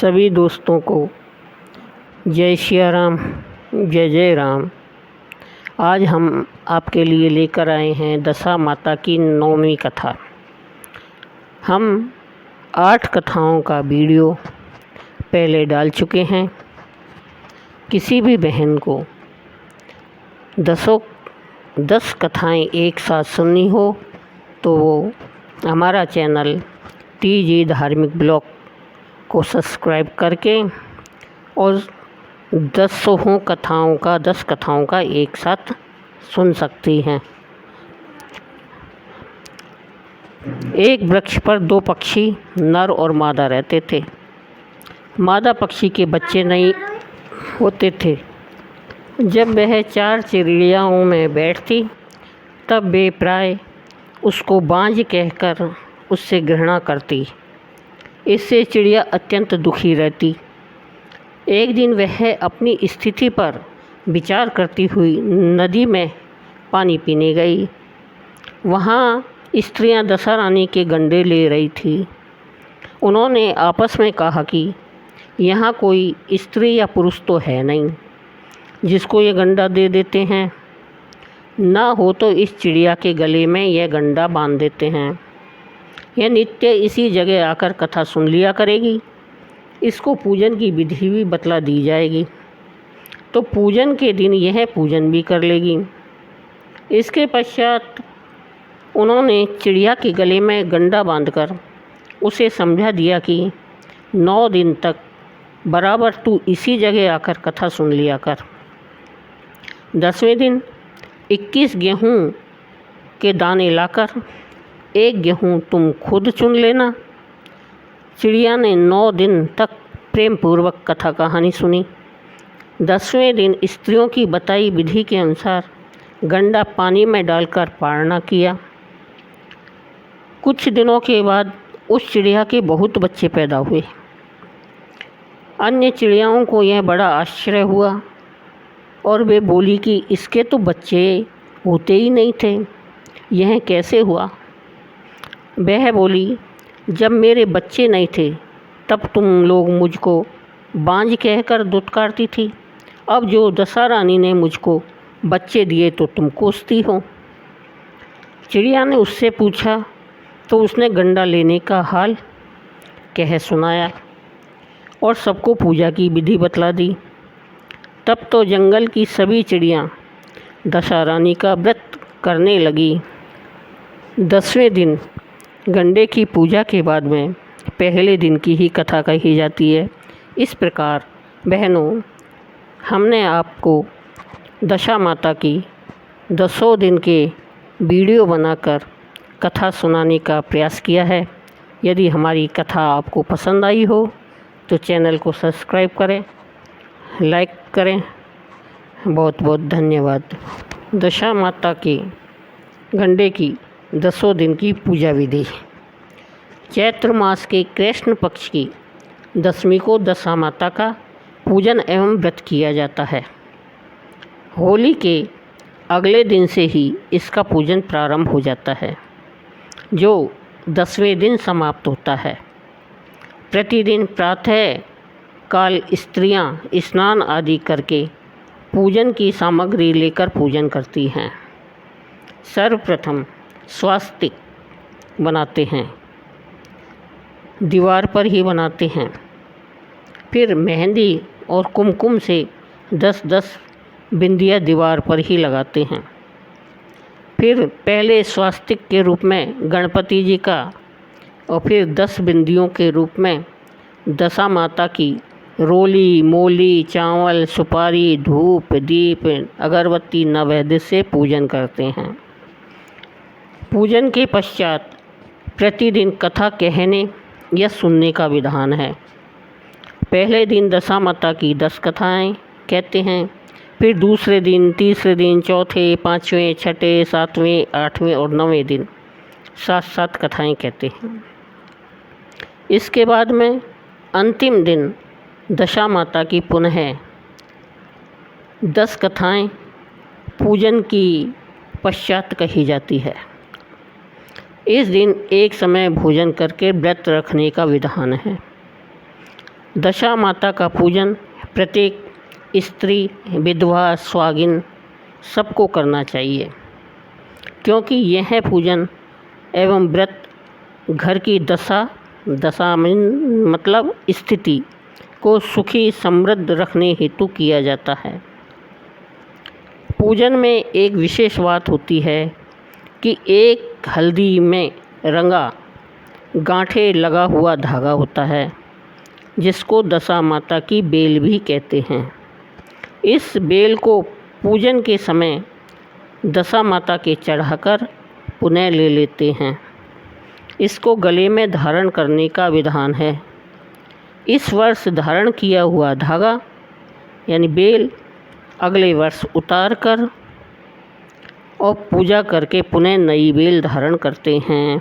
सभी दोस्तों को जय सिया राम, जय जय राम। आज हम आपके लिए लेकर आए हैं दशा माता की 9वीं कथा। हम 8 कथाओं का वीडियो पहले डाल चुके हैं। किसी भी बहन को 10 कथाएं एक साथ सुननी हो तो वो हमारा चैनल TG धार्मिक ब्लॉग को सब्सक्राइब करके और 10 कथाओं का एक साथ सुन सकती हैं। एक वृक्ष पर 2 पक्षी नर और मादा रहते थे। मादा पक्षी के बच्चे नहीं होते थे। जब वह 4 चिड़ियाओं में बैठती तब वे प्राय उसको बांझ कहकर उससे घृणा करती। इससे चिड़िया अत्यंत दुखी रहती। एक दिन वह अपनी स्थिति पर विचार करती हुई नदी में पानी पीने गई। वहाँ स्त्रियां दशा रानी के गंडे ले रही थी। उन्होंने आपस में कहा कि यहाँ कोई स्त्री या पुरुष तो है नहीं जिसको ये गंडा दे देते हैं। ना हो तो इस चिड़िया के गले में यह गंडा बांध देते हैं। यह नित्य इसी जगह आकर कथा सुन लिया करेगी। इसको पूजन की विधि भी बतला दी जाएगी तो पूजन के दिन यह पूजन भी कर लेगी। इसके पश्चात उन्होंने चिड़िया के गले में गंडा बांधकर उसे समझा दिया कि 9 दिन तक बराबर तू इसी जगह आकर कथा सुन लिया कर। 10वें दिन 21 गेहूँ के दाने लाकर 1 गेहूँ तुम खुद चुन लेना। चिड़िया ने 9 दिन तक प्रेम पूर्वक कथा कहानी सुनी। 10वें दिन स्त्रियों की बताई विधि के अनुसार गंडा पानी में डालकर पारना किया। कुछ दिनों के बाद उस चिड़िया के बहुत बच्चे पैदा हुए। अन्य चिड़ियाओं को यह बड़ा आश्चर्य हुआ और वे बोली कि इसके तो बच्चे होते ही नहीं थे, यह कैसे हुआ। वह बोली, जब मेरे बच्चे नहीं थे तब तुम लोग मुझको बांझ कहकर दुत्कारती थी। अब जो दशा रानी ने मुझको बच्चे दिए तो तुम कोसती हो। चिड़िया ने उससे पूछा तो उसने गंडा लेने का हाल कह सुनाया और सबको पूजा की विधि बतला दी। तब तो जंगल की सभी चिड़ियाँ दशा रानी का व्रत करने लगी। 10वें दिन गंडे की पूजा के बाद में पहले दिन की ही कथा कही जाती है। इस प्रकार बहनों, हमने आपको दशा माता की 10 दिन के वीडियो बनाकर कथा सुनाने का प्रयास किया है। यदि हमारी कथा आपको पसंद आई हो तो चैनल को सब्सक्राइब करें, लाइक करें। बहुत बहुत धन्यवाद। दशा माता के गंडे की 10 दिन की पूजा विधि। चैत्र मास के कृष्ण पक्ष की 10वीं को दशा माता का पूजन एवं व्रत किया जाता है। होली के अगले दिन से ही इसका पूजन प्रारंभ हो जाता है जो 10वें दिन समाप्त होता है। प्रतिदिन प्रातः काल स्त्रियां स्नान आदि करके पूजन की सामग्री लेकर पूजन करती हैं। सर्वप्रथम स्वास्तिक बनाते हैं, दीवार पर ही बनाते हैं। फिर मेहंदी और कुमकुम से 10-10 बिंदियाँ दीवार पर ही लगाते हैं। फिर पहले स्वास्तिक के रूप में गणपति जी का और फिर 10 बिंदियों के रूप में दशा माता की रोली, मोली, चावल, सुपारी, धूप, दीप, अगरबत्ती, नैवेद्य से पूजन करते हैं। पूजन के पश्चात प्रतिदिन कथा कहने या सुनने का विधान है। पहले दिन दशा माता की 10 कथाएं कहते हैं। फिर दूसरे दिन, तीसरे दिन, चौथे, 5वें, 6ठे, 7वें, 8वें और 9वें दिन 7-7 कथाएं कहते हैं। इसके बाद में अंतिम दिन दशा माता की पुनः 10 कथाएं पूजन की पश्चात कही जाती है। इस दिन एक समय भोजन करके व्रत रखने का विधान है। दशा माता का पूजन प्रत्येक स्त्री, विधवा, सुहागिन सबको करना चाहिए, क्योंकि यह पूजन एवं व्रत घर की दशा मतलब स्थिति को सुखी समृद्ध रखने हेतु किया जाता है। पूजन में एक विशेष बात होती है कि एक हल्दी में रंगा गांठे लगा हुआ धागा होता है, जिसको दशा माता की बेल भी कहते हैं। इस बेल को पूजन के समय दशा माता के चढ़ाकर पुनः ले लेते हैं। इसको गले में धारण करने का विधान है। इस वर्ष धारण किया हुआ धागा यानी बेल अगले वर्ष उतार कर और पूजा करके पुनः नई बेल धारण करते हैं।